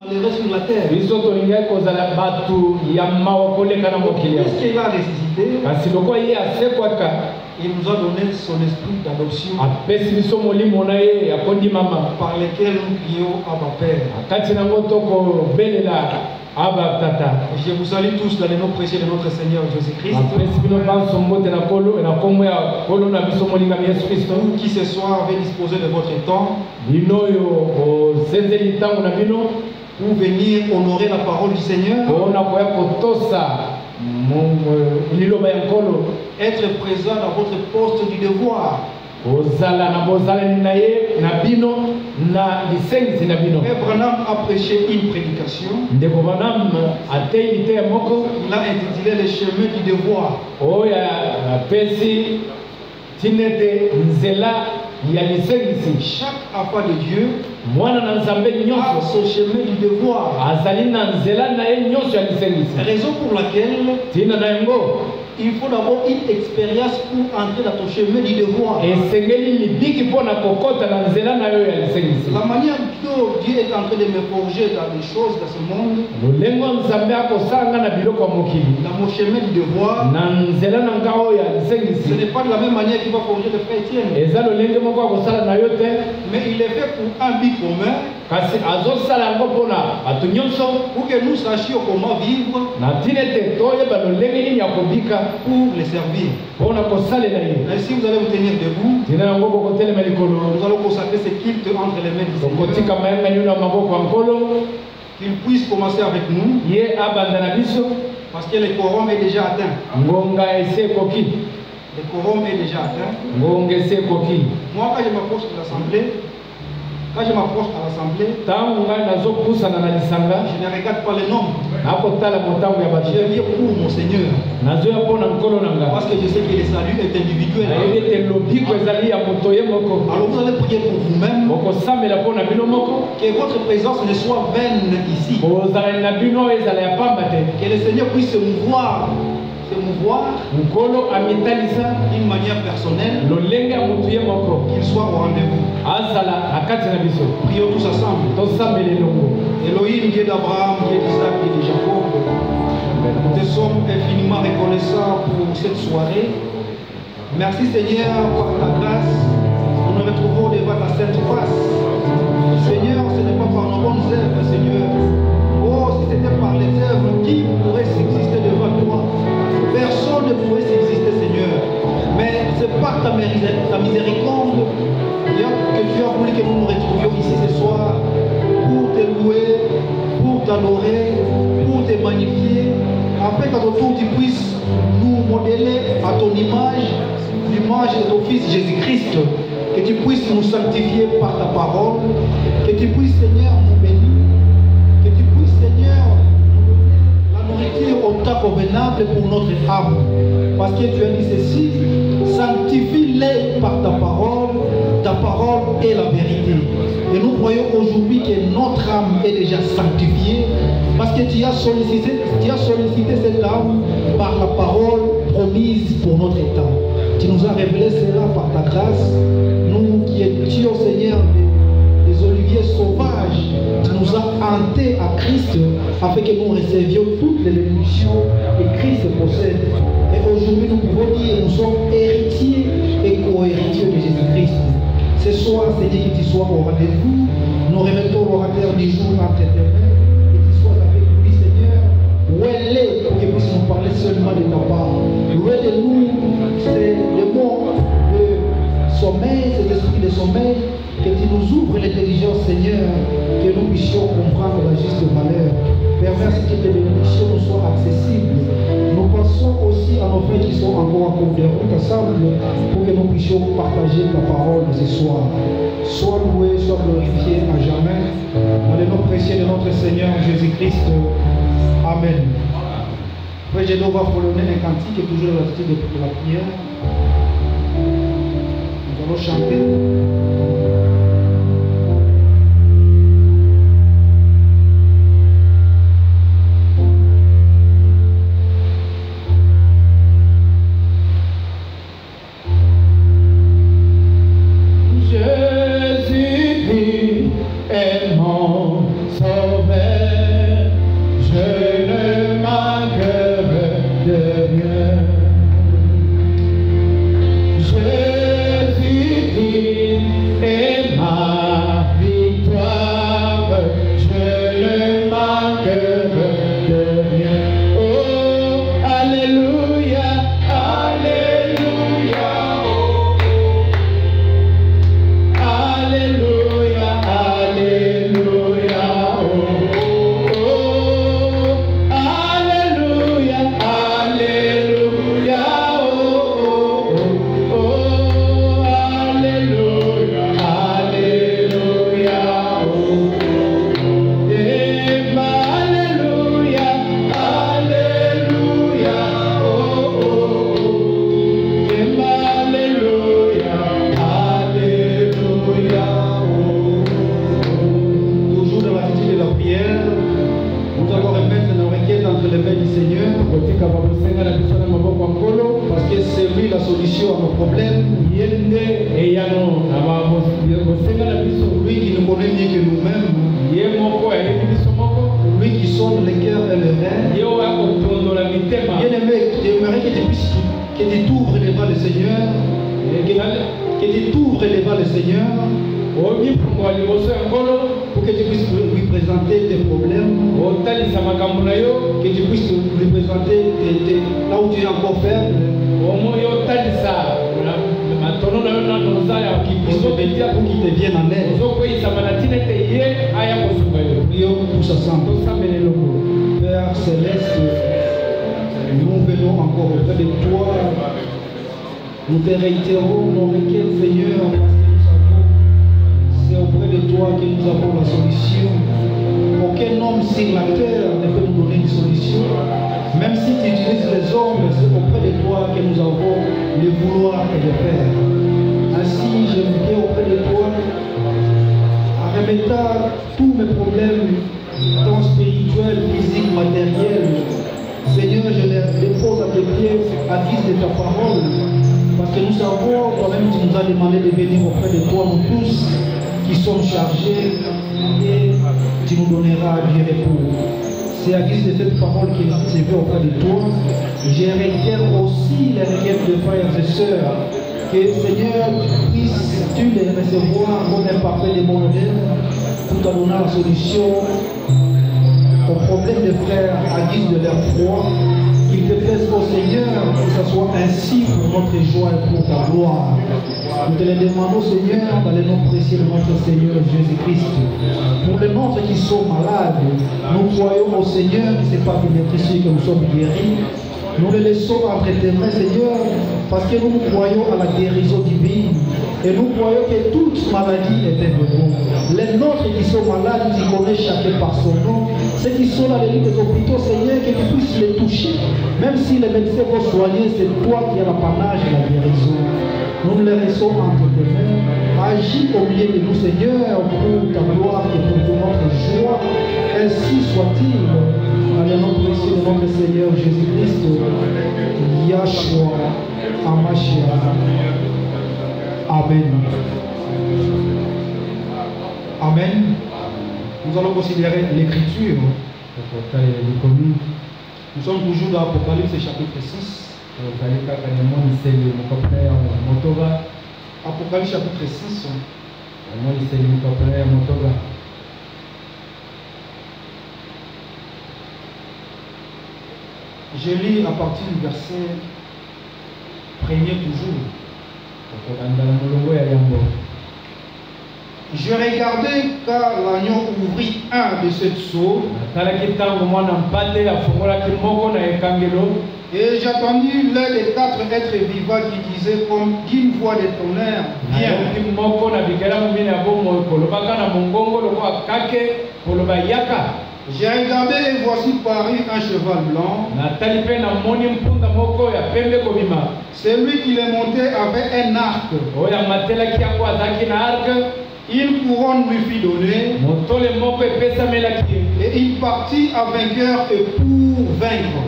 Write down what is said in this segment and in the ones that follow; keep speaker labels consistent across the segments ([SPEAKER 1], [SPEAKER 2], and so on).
[SPEAKER 1] sur la terre.
[SPEAKER 2] Qu'est-ce
[SPEAKER 1] qu'il a ressuscité? Il nous a donné son esprit d'adoption par lequel nous crions Abba Père. Je vous salue tous dans le nom précieux de notre Seigneur Jésus-Christ. Vous qui ce soir avez disposé de votre temps pour venir honorer la parole du Seigneur, être présent dans votre poste du devoir. Branham a prêché une prédication. Il a intitulé Les chemins du devoir. Chaque enfant de Dieu a son chemin du devoir. Raison pour laquelle il faut d'abord une expérience pour entrer dans ton chemin du devoir. La manière dont Dieu est en train de me forger dans les choses dans ce monde, dans mon chemin du devoir, ce n'est pas de la même manière qu'il va forger le frère Étienne. Mais il est fait pour un but commun, pour que nous sachions comment vivre pour les servir. Ainsi vous allez vous tenir debout. Nous allons consacrer ce culte entre les mains du Seigneur. Qu'il puisse commencer avec nous. Parce que le quorum est déjà atteint. Le quorum est déjà atteint. Moi, quand je m'approche de l'Assemblée, je ne regarde pas les nombres. Je viens pour mon Seigneur. Parce que je sais que le salut est individuel. Alors vous allez prier pour vous-même. Que votre présence ne soit vaine ici. Que le Seigneur puisse se mouvoir d'une manière personnelle, qu'il soit au rendez-vous. Prions tous ensemble. Elohim, Dieu d'Abraham, Dieu d'Isaac, Dieu de Jacob, nous te sommes infiniment reconnaissants pour cette soirée. Merci Seigneur pour ta grâce. Nous nous retrouvons devant ta sainte face. Seigneur, ce n'est pas par nos bonnes œuvres, Seigneur. Oh, si c'était par les œuvres, qui pourrait subsister devant toi? Personne ne pourrait subsister, Seigneur. Mais c'est par ta miséricorde que tu as voulu que nous nous retrouvions ici ce soir pour te louer, pour t'adorer, pour te magnifier, afin qu'à ton tour tu puisses nous modeler à ton image, l'image de ton Fils Jésus-Christ, que tu puisses nous sanctifier par ta parole, que tu puisses, Seigneur, nous bénir, que tu puisses, Seigneur, au temps convenable pour notre âme, parce que tu as dit ceci: sanctifie-les par ta parole est la vérité. Et nous croyons aujourd'hui que notre âme est déjà sanctifiée, parce que tu as sollicité cette âme par la parole promise pour notre état. Tu nous as révélé cela par ta grâce. Nous qui étions, Seigneur, des oliviers sauvages, tu nous as hantés à Christ afin que nous recevions toutes les bénédictions que Christ possède. Et aujourd'hui, nous pouvons dire que nous sommes héritiers et co-héritiers de Jésus-Christ. Ce soir, Seigneur, que tu sois au rendez-vous. Nous remettons l'orateur du jour entre tes mains. Que tu sois avec lui, Seigneur. Où elle est pour qu'il puisse nous parler seulement de ta part. Loin de nous, c'est le mot de sommeil, cet esprit de sommeil. Que tu nous ouvres l'intelligence, Seigneur, que nous puissions comprendre la juste valeur. Permets que tes bénédictions nous soient accessibles. Nous pensons aussi à nos frères qui sont encore en cours de route ensemble pour que nous puissions partager ta parole ce soir. Sois loué, sois glorifié à jamais. Dans le nom précieux de notre Seigneur Jésus-Christ. Amen. Frère Géno va prôner un cantique et toujours l'attitude de la prière. Nous allons chanter.
[SPEAKER 2] Jésus est mon sauveur.
[SPEAKER 1] les mains du Seigneur. Parce que c'est lui la solution à nos problèmes. Lui qui nous connaît mieux que nous-mêmes. Lui qui sonde les cœurs et les reins. Bien-aimé, j'aimerais que tu t'ouvres les bras du Seigneur. Que tu t'ouvres les bras du Seigneur. Pour que tu puisses lui présenter tes problèmes. Que tu puisses lui présenter là où tu es encore faible. Pour qu'il te vienne en aide. Prions tous ensemble. Père Céleste, nous venons encore auprès de toi. Nous te réitérons nos requêtes, Seigneur, parce que nous savons, c'est auprès de toi que nous avons la solution. Aucun homme sur la terre ne peut nous donner une solution. Même si tu utilises les hommes, c'est auprès de toi que nous avons le vouloir et le faire. Ainsi, je viens auprès de toi en remettant tous mes problèmes, tant spirituels, physiques, matériels. Seigneur, je les dépose à tes pieds à guise de ta parole. Parce que nous savons, toi-même, tu nous as demandé de venir auprès de toi, nous tous qui sommes chargés, et tu nous donneras du repos. C'est à guise de cette parole que je vais auprès de toi. Je réitère aussi les requêtes de frères et sœurs. Que Seigneur, puisses-tu les recevoir comme un parfait de mon honneur, tout en donnant la solution aux problèmes des frères à guise de leur foi. Qu'il te plaise au Seigneur, que ce soit ainsi pour notre joie et pour ta gloire. Nous te le demandons, Seigneur, dans le nom précieux de notre Seigneur Jésus-Christ. Pour les nôtres qui sont malades, nous croyons au Seigneur que ce n'est pas que que nous sommes guéris. Nous les laissons entre tes mains, Seigneur, parce que nous croyons à la guérison divine. Et nous croyons que toute maladie est de nous. Les nôtres qui sont malades, tu connais chacun par son nom. Ceux qui sont dans les lits des hôpitaux, Seigneur, que tu puisses les toucher. Même si les médecins vont soigner, c'est toi qui as l'apanage et la guérison. Nous les laissons entre tes mains. Agis au milieu de nous, Seigneur, pour ta gloire et pour notre joie. Ainsi soit-il. Dans le nom précieux de notre Seigneur Jésus-Christ, Yahshua HaMashiach. Amen. Amen. Nous allons considérer l'écriture. Nous sommes toujours dans Apocalypse chapitre 6. Apocalypse chapitre 6. Je lis à partir du verset 1er toujours. Je regardais car l'agneau ouvrit un de ces sceaux. Et j'attendis l'un des quatre êtres vivants qui disait comme d'une voix de tonnerre, viens. J'ai regardé et voici parut un cheval blanc. Celui qui les montait avait un arc. Une couronne lui fut donnée. Et il partit à vainqueur et pour vaincre.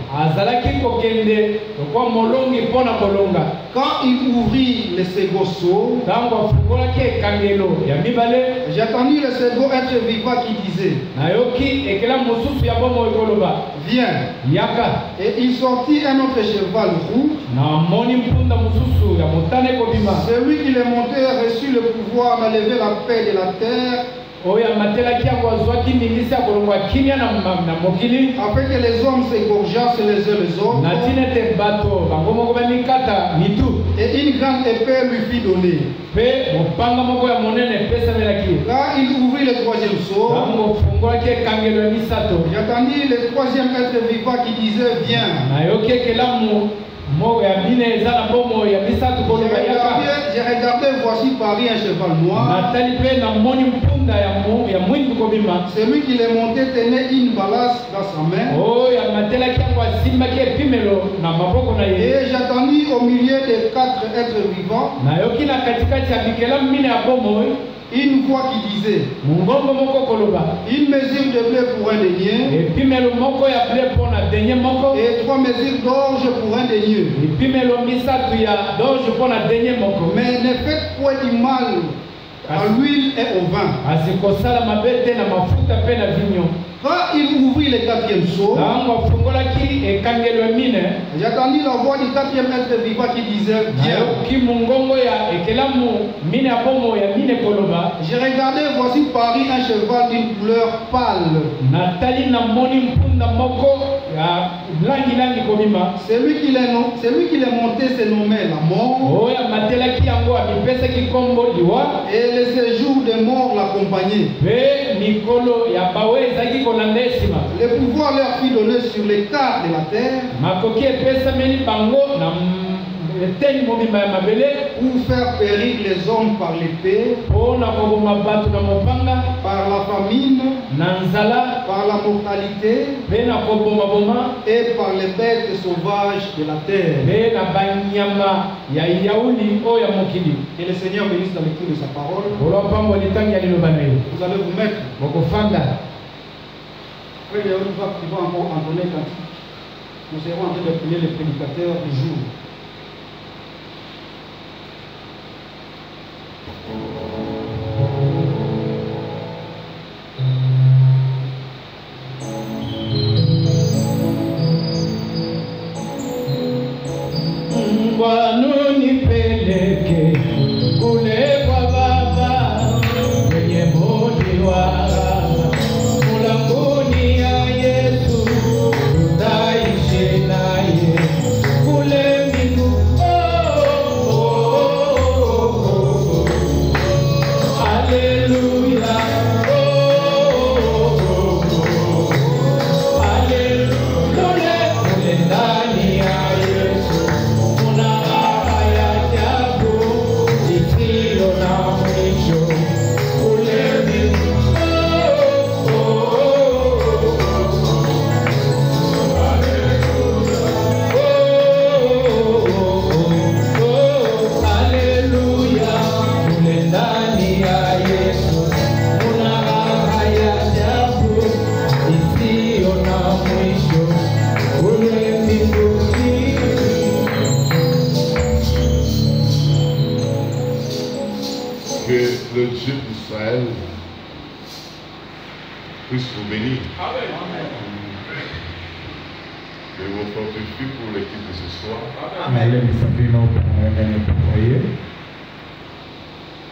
[SPEAKER 1] Quand il ouvrit le second sceau, j'attendis le second être vivant qui disait, viens. Et il sortit un autre cheval roux. Celui qui les montait reçut le pouvoir d'enlever la paix de la terre, afin que les hommes s'égorgeassent les uns les autres. Et une grande épée lui fut donnée. Là, il ouvrit le troisième sceau. J'attendis le troisième être vivant qui disait, viens. J'ai regardé, voici parut un cheval noir. Celui qui les montait tenait une balance dans sa main. Et j'attendis au milieu des quatre êtres vivants. Une voix qui disait, une mesure de blé pour un denier, et 3 mesures d'orge pour un denier. Mais ne faites point du mal à l'huile et au vin. Quand il ouvrit le 4e seau, j'attendis la voix du 4e être vivant qui disait, viens. J'ai regardé, voici Paris un cheval d'une couleur pâle. Celui qui l'a monté s'est nommé la mort. Et le séjour des morts l'accompagnait. Le pouvoir leur fut donné sur les quarts de la terre pour faire périr les hommes par l'épée, par la famine, par la mortalité et par les bêtes sauvages de la terre. Que le Seigneur bénisse la lecture de sa parole. Vous allez vous mettre. Après, il y a une voix qui va encore entonner quand nous serons en train de prier les prédicateurs du jour.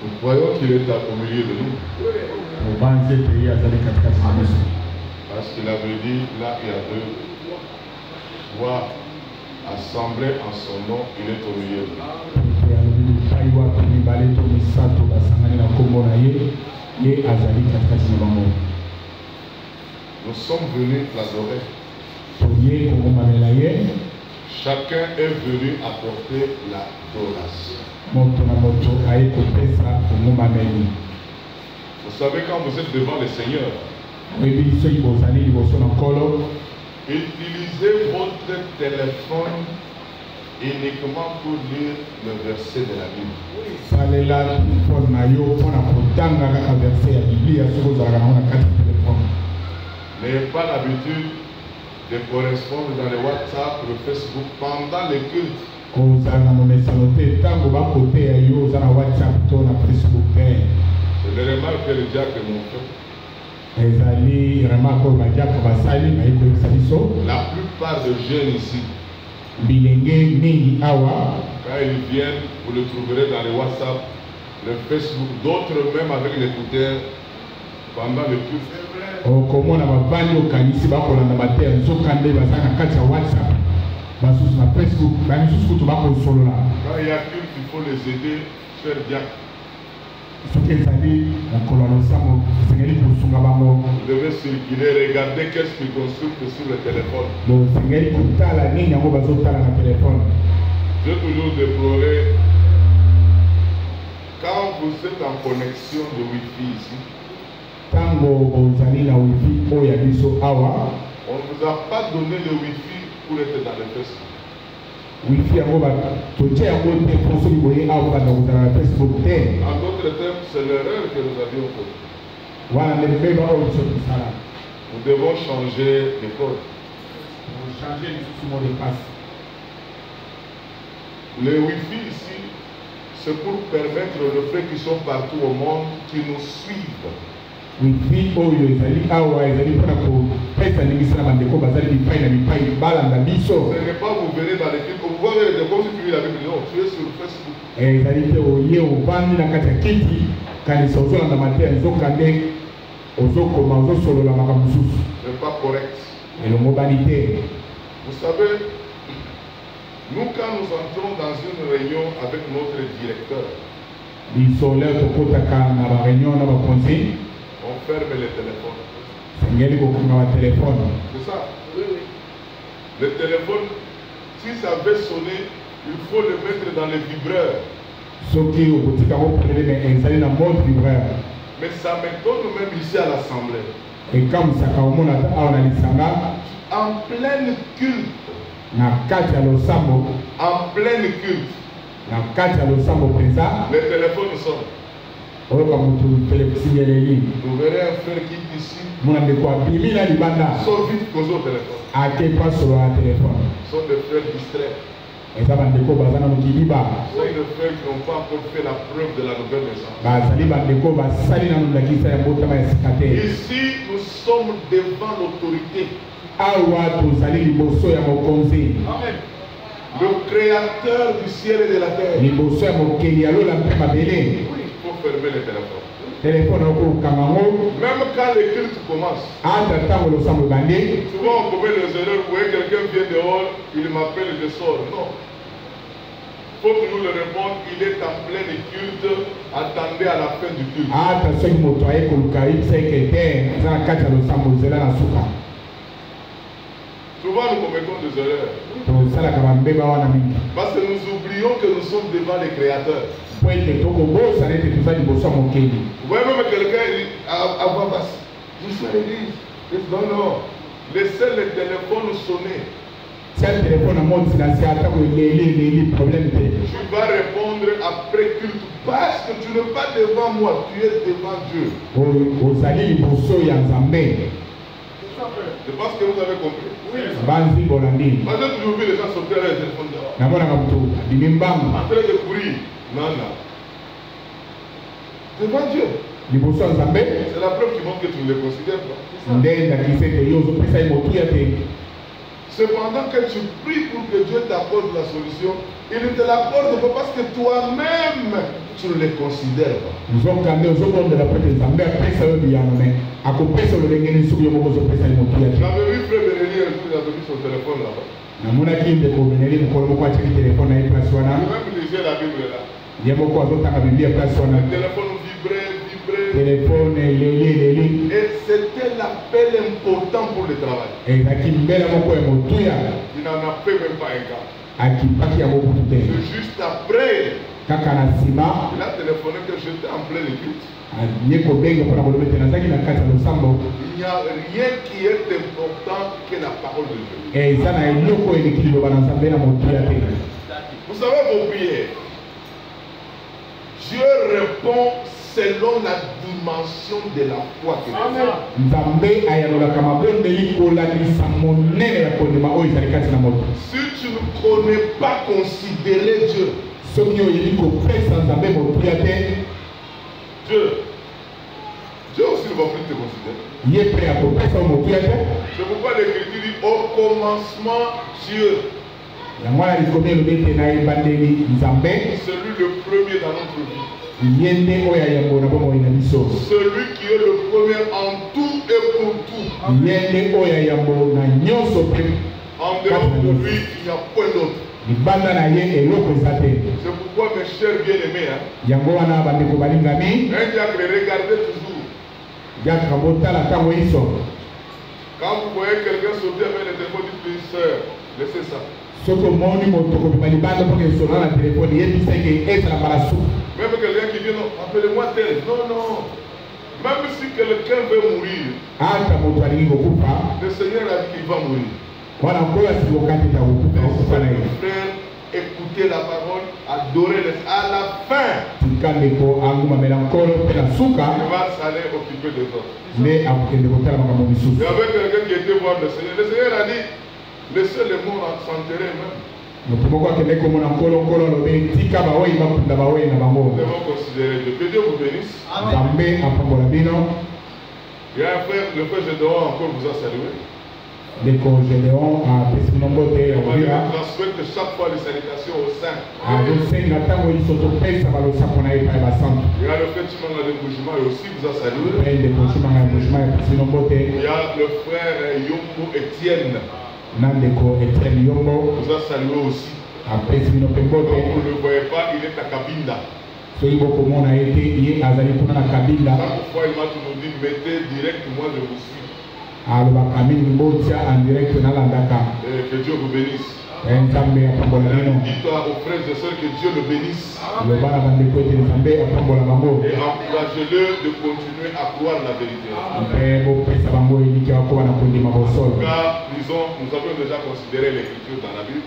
[SPEAKER 2] Nous croyons qu'il est au milieu de nous. Parce qu'il avait dit, là il y a 2 voix assemblées en son nom, il est au milieu de nous. Nous sommes venus l'adorer. Chacun est venu apporter l'adoration. Vous savez, quand vous êtes devant le Seigneur, utilisez votre téléphone uniquement pour lire le verset de la Bible. N'ayez pas l'habitude de correspondre dans le WhatsApp, le Facebook pendant le culte. Je le remarque que le diacre mon frère. La plupart des jeunes ici, quand ils viennent, vous le trouverez dans le WhatsApp, le Facebook, d'autres même avec l'écouteur pendant le culte. Quand il y a culte, il faut les aider, faire diacre. Vous devez circuler, regarder qu'est-ce qu'ils consultent sur le téléphone. J'ai toujours déploré quand vous êtes en connexion de Wi-Fi ici. On ne vous a pas donné le Wi-Fi pour être dans le Facebook.
[SPEAKER 3] wifi yango totie yango te mpo soki boye awa bokanda kozala na Facebook te.
[SPEAKER 2] En d'autres termes, c'est l'erreur que nous avions faite.
[SPEAKER 3] Wana nde mbeba oyo biso tosala.
[SPEAKER 2] Nous devons changer de code.
[SPEAKER 3] Changer lisusu mot de passe.
[SPEAKER 2] Le Wi-Fi ici, c'est pour permettre aux frères qui sont partout au monde qui nous suivent.
[SPEAKER 3] Wifi oyo ezali awa ezali mpona kopesa ndingisa na bandeko bazali bipai na bipai balanda biso.
[SPEAKER 2] Ce n'est pas vous venez dans l'équipe, vous voyez les comme si tu lis la Bible, non, tu es sur Facebook.
[SPEAKER 3] Ezali te oye ovandi na kati ya kiti kanisa ozolanda mateya ezokande ozokoma ozosolola makambo mosusu.
[SPEAKER 2] Ce n'est pas correct.
[SPEAKER 3] Elongo bani te.
[SPEAKER 2] Vous savez, nous quand nous entrons dans une réunion avec notre directeur,
[SPEAKER 3] biso leo tokotaka na baréunion na bakonzi
[SPEAKER 2] on ferme les téléphones.
[SPEAKER 3] sengeli kofunga batelefone.
[SPEAKER 2] C'est ça? Oui, oui. Le téléphone, si ça veut sonner, il faut le mettre dans les vibreurs.
[SPEAKER 3] Soki okotika kopelele me ezali na mode vibreur.
[SPEAKER 2] Mais ça m'étonne même ici à l'Assemblée.
[SPEAKER 3] Ekamusaka omona ata awa na lisanga
[SPEAKER 2] En pleine culte,
[SPEAKER 3] na kati ya losambo
[SPEAKER 2] en pleine culte,
[SPEAKER 3] na kati ya losambo mpenza
[SPEAKER 2] les téléphones sonnent.
[SPEAKER 3] oyoka motu telesingeleli
[SPEAKER 2] Vous verrez un frère qui est ici,
[SPEAKER 3] mona ndeko abimi na libanda
[SPEAKER 2] sort vite cause au téléphone.
[SPEAKER 3] ake pa solo ya telefone.
[SPEAKER 2] Ce sont des frères distraits.
[SPEAKER 3] Eza bandeko baza na mokiliba
[SPEAKER 2] Ce sont des frères qui n'ont pas encore fait la preuve de la nouvelle naissance.
[SPEAKER 3] bazali bandeko basali nanu ndakisa ya mbotama ya sika te.
[SPEAKER 2] Ici, nous sommes devant l'autorité.
[SPEAKER 3] Awa tozali liboso ya mokonzi.
[SPEAKER 2] Amen. Le créateur du ciel et de la terre.
[SPEAKER 3] Liboso ya mokeli ya lola mpe mabele.
[SPEAKER 2] Oui, il faut fermer les téléphones.
[SPEAKER 3] Telefone okokanga ngo
[SPEAKER 2] Même quand les cultes commencent.
[SPEAKER 3] ata ntango losambo ebandi
[SPEAKER 2] Souvent on commet les erreurs, vous voyez quelqu'un vient dehors, il m'appelle, je sors. Non. Il faut que nous le répondions, il est en pleine culte, attendez à la fin du culte.
[SPEAKER 3] ata soki moto aye koluka yebisa eke te eza na kati ya losambo ezela na suka.
[SPEAKER 2] Souvent nous commettons des erreurs.
[SPEAKER 3] Tosalaka bambeba wana mingi
[SPEAKER 2] Parce que nous oublions que nous sommes devant les créateurs.
[SPEAKER 3] po ete tokobosana ete toza liboso ya mokeli.
[SPEAKER 2] Vous voyez même quelqu'un à voix basse. Je suis à l'église. Non, non. Laissez le téléphone sonner.
[SPEAKER 3] tia telefone na mode silansi atako eleli problème te.
[SPEAKER 2] Tu vas répondre après culte parce que tu n'es pas devant moi, tu es devant Dieu.
[SPEAKER 3] ozali liboso ya nzambe.
[SPEAKER 2] Je pense que vous avez compris. Oui.
[SPEAKER 3] banzi bolandi
[SPEAKER 2] Moi j'ai toujours vu les gens sortir avec le téléphone dehors.
[SPEAKER 3] namonaka moto abimi mbangu
[SPEAKER 2] En train de courir. Non, non. Devant Dieu.
[SPEAKER 3] liboso ya nzambe
[SPEAKER 2] C'est la preuve qui montre que tu ne les considères pas.
[SPEAKER 3] nde ndakisa ete yo ozopesa ye motuya te.
[SPEAKER 2] Cependant que tu pries pour que Dieu t'apporte la solution, il ne te l'apporte pas parce que toi-même, tu ne les considères pas.
[SPEAKER 3] nzokande ozobondela po ete nzambe apesa yo biyano me akopesa ololenge nini soki yo moko ozopesa ye motuya te.
[SPEAKER 2] J'avais vu Frère Bénélie, il avait mis son téléphone là-bas.
[SPEAKER 3] namonaki ndeko beneli mokolo moko atiaki telefone na ye place wana
[SPEAKER 2] Il même lisait la Bible là.
[SPEAKER 3] ye moko azotanga biblia place wana
[SPEAKER 2] Le téléphone vibrait.
[SPEAKER 3] telefone eleli.
[SPEAKER 2] Et c'était l'appel important pour le travail.
[SPEAKER 3] ezalaki mbela moko ya motuya
[SPEAKER 2] Il n'en a fait même pas un cas.
[SPEAKER 3] akipaki yango kutu te.
[SPEAKER 2] C'est juste après,
[SPEAKER 3] kaka na nsima
[SPEAKER 2] il a téléphoné que j'étais en pleine écoute.
[SPEAKER 3] ye kobenga mpona koloba ete nazalaki na kati ya losambo.
[SPEAKER 2] Il n'y a rien qui est important que la parole de Dieu.
[SPEAKER 3] eza na eloko eleki liloba na nzambe na motuya te.
[SPEAKER 2] Vous savez vos prières. Dieu répond selon la dimension de la foi que vous avez.
[SPEAKER 3] nzambe ayalolaka mabondeli kolalisa monene ya kondima oyo ezali kati na moto.
[SPEAKER 2] Si tu ne connais pas considérer Dieu,
[SPEAKER 3] soki oyebi kopesa nzambe motuya te
[SPEAKER 2] Dieu aussi ne va plus te considérer.
[SPEAKER 3] ye mpe akopesa yo motuya te.
[SPEAKER 2] C'est pourquoi l'Écriture dit au commencement Dieu.
[SPEAKER 3] yango wana likomi elobi ete na ebandeli nzambe
[SPEAKER 2] C'est lui le premier dans notre vie.
[SPEAKER 3] ye nde oyo ayambo na bomoi na biso.
[SPEAKER 2] Celui qui est le premier en tout et pour tout.
[SPEAKER 3] ye nde oyo ayambo na nyonso mpe
[SPEAKER 2] En dehors de lui, il n'y a point d'autre.
[SPEAKER 3] libanda na ye eloko eza te.
[SPEAKER 2] C'est pourquoi mes chers bien-aimés,
[SPEAKER 3] yango wana bandeko balingami
[SPEAKER 2] un diacre, regardez toujours.
[SPEAKER 3] diakaka botala ntango iso.
[SPEAKER 2] Quand vous voyez quelqu'un sortir avec le téléphone, dites-lui, sœur, laissez ça.
[SPEAKER 3] soki omoni moto kobima libanda mpo kesolola na telefone yebisa eke ezala mbala suku.
[SPEAKER 2] Même quelqu'un qui dit non, appelez-moi tel. Non, non. Même si quelqu'un veut mourir,
[SPEAKER 3] ata moto alingi kokufa
[SPEAKER 2] le Seigneur a dit qu'il va mourir.
[SPEAKER 3] wana nkolo asili kokateta kokufa kokufa na ye.
[SPEAKER 2] Frère, écouter la parole, adorer à la fin.
[SPEAKER 3] Il va s'aller
[SPEAKER 2] occuper des autres.
[SPEAKER 3] Il y avait
[SPEAKER 2] quelqu'un qui était voir le Seigneur. Le Seigneur a dit, laissez les morts s'enterrer même. Nous devons considérer Dieu. Que Dieu vous bénisse. Il y a un frère, le frère Gédéon encore vous a salué.
[SPEAKER 3] Les Gédéon a
[SPEAKER 2] transmettre chaque fois les salutations au sein.
[SPEAKER 3] Il y a le frère
[SPEAKER 2] Timanga de Boujima aussi vous a salué. Il y a le frère Yombo Etienne. Vous a salué aussi. Vous ne le voyez pas, il est à Kabinda. Chaque fois il m'a toujours dit, mettez direct, moi je vous suis. Que Dieu vous bénisse. Dis-toi aux frères et sœurs que Dieu le bénisse. Et encouragez-le de continuer à croire la vérité. En tout cas, nous avons déjà considéré l'écriture dans la Bible.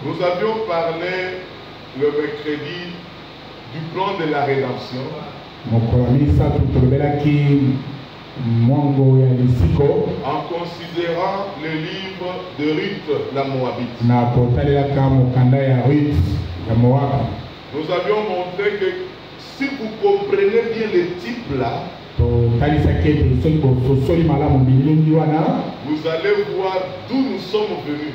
[SPEAKER 2] Nous avions parlé le mercredi du plan de la rédemption. En considérant le livre de Ruth, la Moabite. Nous avions montré que si vous comprenez bien les types là, vous allez voir d'où nous sommes venus.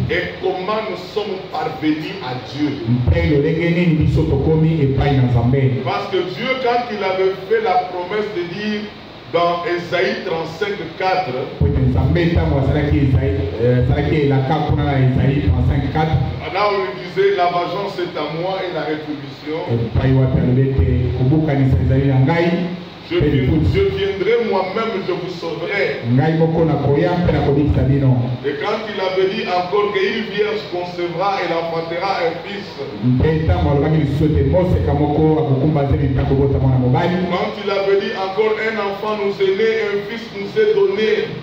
[SPEAKER 2] Et comment nous sommes parvenus à Dieu. Parce que Dieu, quand il avait fait la promesse de dire dans Ésaïe 35:4, là où il disait la vengeance est à moi et la rétribution, je viendrai moi-même, je vous sauverai. Et quand il avait dit encore qu'une vierge concevra et l'enfantera un fils, quand il avait dit encore un enfant nous est né, un fils nous est donné,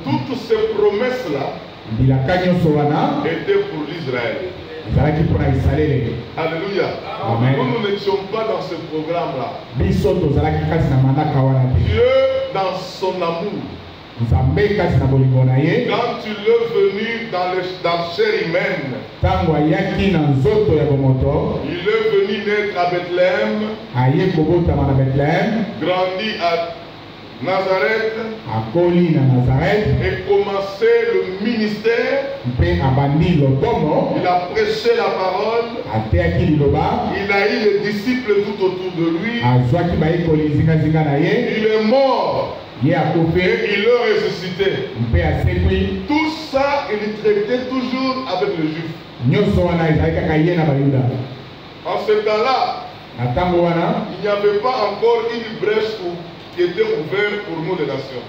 [SPEAKER 2] toutes ces promesses-là étaient pour l'Israël. Alléluia. Nous n'étions pas dans ce programme-là. Dieu, dans son amour, quand il est venu dans chair humaine, il est venu naître à Bethléem, grandi à Nazareth, et commencer le ministère. Il a prêché la parole. Il a eu les disciples tout autour de lui. Il est mort. Et il est ressuscité. Tout ça, il traitait toujours avec les Juifs. En ce temps-là, il n'y avait pas encore une brèche qui était ouverte pour nous les nations.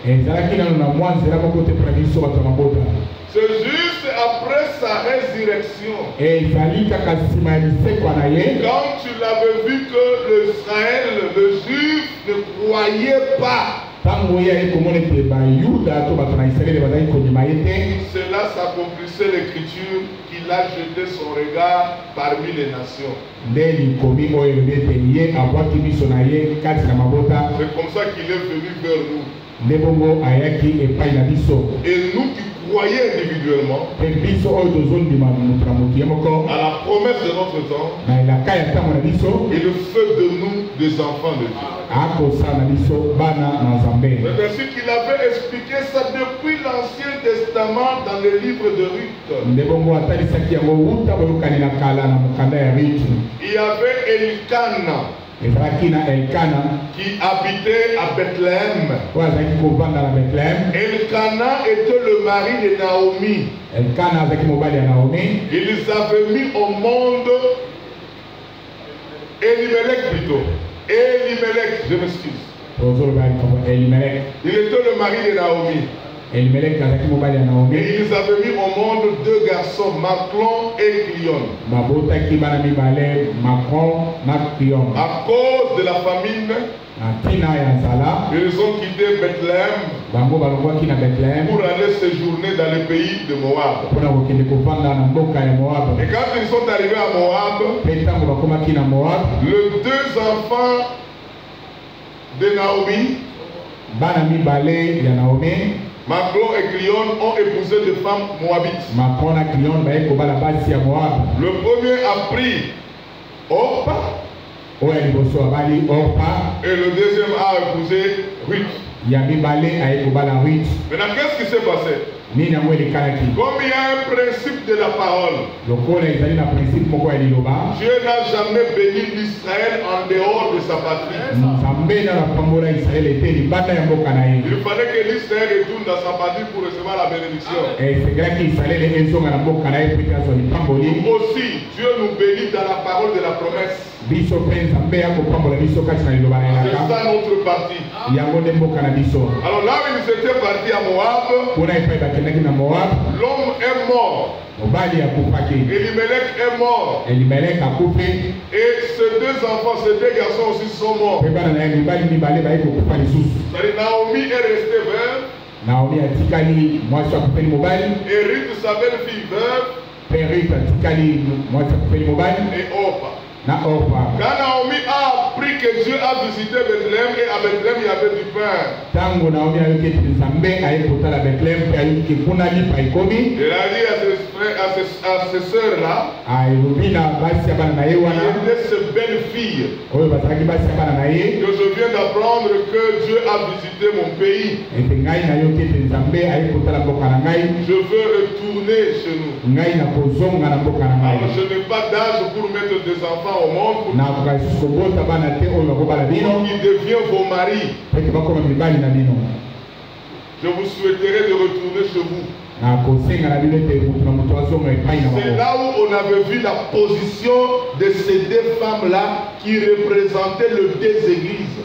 [SPEAKER 2] C'est juste après sa résurrection. Quand tu l'avais vu que l'Israël, le Juif, ne croyait pas. Cela s'accomplissait l'écriture qu'il a jeté son regard parmi les nations. C'est comme ça qu'il est venu vers nous. Et nous qui croyons individuellement à la promesse de notre temps, il fait de nous des enfants de Dieu. C'est ainsi qu'il avait expliqué ça depuis l'Ancien Testament dans le livre de Ruth. Il y avait Elkana qui habitait à Bethléem. Elkana était le mari de Naomi. Ils avaient mis au monde Elimelech plutôt. Elimelech, je m'excuse. Il était le mari de Naomi. Et ils avaient mis au monde 2 garçons, Maclon et Cleon. À cause de la famine, ils ont quitté Bethléem pour aller séjourner dans le pays de Moab. Et quand ils sont arrivés à Moab, les 2 enfants de Naomi, Maclon et Cleon, ont épousé des femmes moabites. Le premier a pris Orpa et le deuxième a épousé Ruth. Maintenant, qu'est-ce qui s'est passé? Comme il y a un principe de la parole, Dieu n'a jamais béni l'Israël en dehors de sa patrie. Il fallait que l'Israël retourne dans sa patrie pour recevoir la bénédiction. Aussi, Dieu nous bénit dans la parole de la promesse. C'est ça notre partie. Alors là où ils étaient partis à Moab, l'homme est mort. Elimelech est mort. Et ces 2 enfants, ces 2 garçons aussi sont morts. C'est-à-dire Naomi est restée veuve. Et Ruth, sa belle-fille, veuve. Et Orpa. Quand Naomi a appris que Dieu a visité Bethléem, et à Bethléem il y avait du pain, elle a dit à ses soeurs-là, il y a ces belles filles que je viens d'apprendre que Dieu a visité mon pays. Je veux retourner chez nous. Alors je n'ai pas d'âge pour mettre des enfants au monde pour qu'ils deviennent vos maris. Je vous souhaiterais de retourner chez vous. C'est là où on avait vu la position de ces 2 femmes-là qui représentaient les 2 églises.